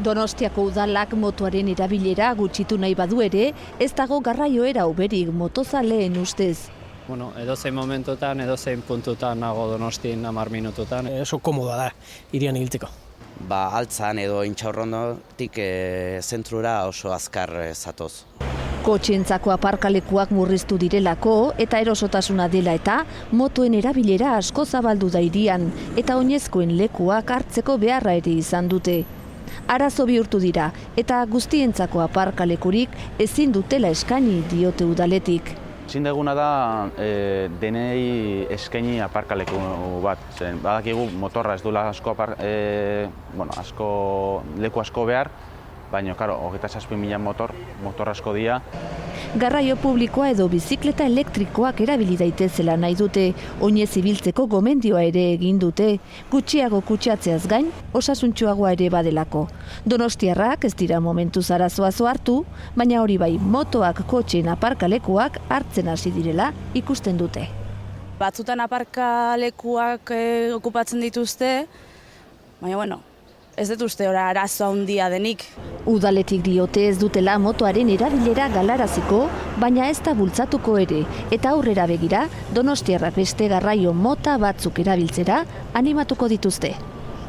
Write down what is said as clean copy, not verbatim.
Donostiako udalak motoaren erabilera gutxitu nahi badu ere, ez dago garraioera uberik motozaleen ustez. Edozein momentutan, edozein puntutan nago Donostin 10 minututan. Oso komoda da, hirian ibiltzeko. Altzan edo Intxaurrondotik zentrura oso azkar zatoz. Kotxeentzako aparkalekuak murriztu direlako eta erosotasuna dela eta motoen erabilera asko zabaldu da hirian eta oinezkoen lekuak hartzeko beharra ere izan dute. Arazo bihurtu dira eta guztientzako aparkalekurik ezin dutela eskaini diote udaletik. Ezin duguna da denei eskaini aparkaleku bat. Badakigu motorra ez duela leku asko behar, baina, 27.000 motor asko dira. Garraio publikoa edo bizikleta elektrikoak erabili daitezela nahi dute, oinez ibiltzeko gomendioa ere egin dute, gutxiago kutsatzeaz gain, osasuntsuagoa ere badelako. Donostiarrak ez dira momentuz arazoa hartu, baina hori bai, motoak kotxeen aparkalekuak hartzen hasi direla ikusten dute. Batzutan aparkalekuak okupatzen dituzte, baina ez dut uste arazo handia denik. Udaletik diote ez dutela motoaren erabilera galaraziko, baina ez da bultzatuko ere, eta aurrera begira, donostiarrak beste garraio mota batzuk erabiltzera animatuko dituzte.